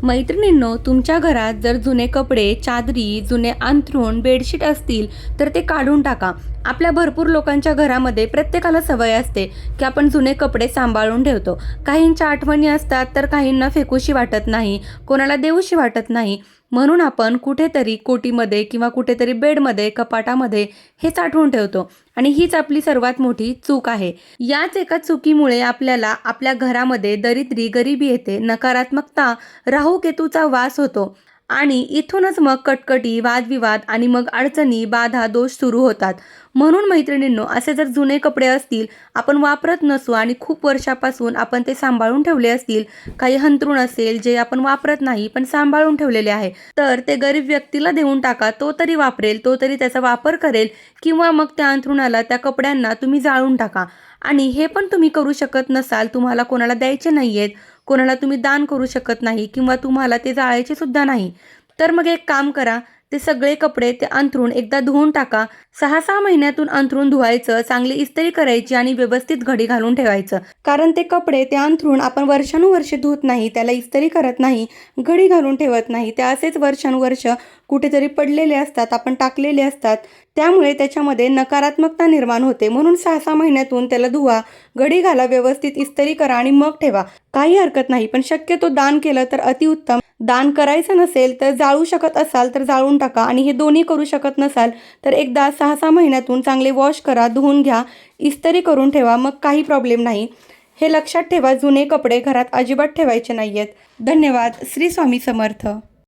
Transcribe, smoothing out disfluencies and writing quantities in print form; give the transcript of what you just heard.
मैत्रिणींनो, तुमच्या घरात जर जुने कपडे, चादरी, जुने अंथरूण, बेडशीट असतील तर ते काढून टाका. आपल्या भरपूर लोकांच्या घरामध्ये प्रत्येकाला सवय असते की आपण जुने कपडे सांभाळून ठेवतो. काहींच्या आठवणी असतात तर काहींना फेकूशी वाटत नाही, कोणाला देऊशी वाटत नाही. म्हणून आपण कुठेतरी कोटीमध्ये किंवा कुठेतरी बेडमध्ये, कपाटामध्ये हे साठवून ठेवतो आणि हीच आपली सर्वात मोठी चूक आहे. याच एका चुकीमुळे आपल्याला आपल्या घरामध्ये दरिद्री, गरिबी येते, नकारात्मकता, राहू केतूचा वास होतो आणि इथूनच मग कटकटी, वादविवाद आणि मग अडचणी, बाधा, दोष सुरू होतात. म्हणून मैत्रिणींनो, असे जर जुने कपडे असतील, आपण वापरत नसू आणि खूप वर्षापासून आपण ते सांभाळून ठेवले असतील, काही अंथरूण असेल जे आपण वापरत नाही पण सांभाळून ठेवलेले आहे, तर ते गरीब व्यक्तीला देऊन टाका. तो तरी वापरेल, तो तरी त्याचा वापर करेल किंवा मग त्या अंथरुणाला, त्या कपड्यांना तुम्ही जाळून टाका. आणि हे पण तुम्ही करू शकत नसाल, तुम्हाला कोणाला द्यायचे नाहीयेत, कोणाला तुम्ही दान करू शकत नाही किंवा तुम्हाला ते जाळायचे सुद्धा नाही, तर मग एक काम करा, ते सगळे कपडे, ते अंथरूण एकदा धुवून टाका. 6-6 महिन्यातून अंथरूण धुवायचं, चांगली इस्त्री करायची आणि व्यवस्थित घडी घालून ठेवायचं. कारण ते कपडे, ते अंथरूण आपण वर्षानुवर्षे धुत नाही, त्याला इस्त्री करत नाही, घडी घालून ठेवत नाही. ते असेच वर्षानुवर्ष कुठेतरी पडलेले असतात, आपण टाकलेले असतात. त्यामुळे त्याच्यामध्ये नकारात्मकता निर्माण होते. म्हणून 6-6 महिन्यातून त्याला धुवा, घडी घाला, व्यवस्थित इस्त्री करा आणि मग ठेवा. काही हरकत नाही, पण शक्यतो दान केलं तर अतिउत्तम. दान करायचं नसेल तर जाळू शकत असाल तर जाळून टाका आणि हे दोन्ही करू शकत नसाल तर एकदा 6-6 महिन्यातून चांगले वॉश करा, धुवून घ्या, इस्त्री करून ठेवा, मग काही प्रॉब्लेम नाही. हे लक्षात ठेवा, जुने कपडे घरात अजिबात ठेवायचे नाहीयेत. धन्यवाद. श्री स्वामी समर्थ.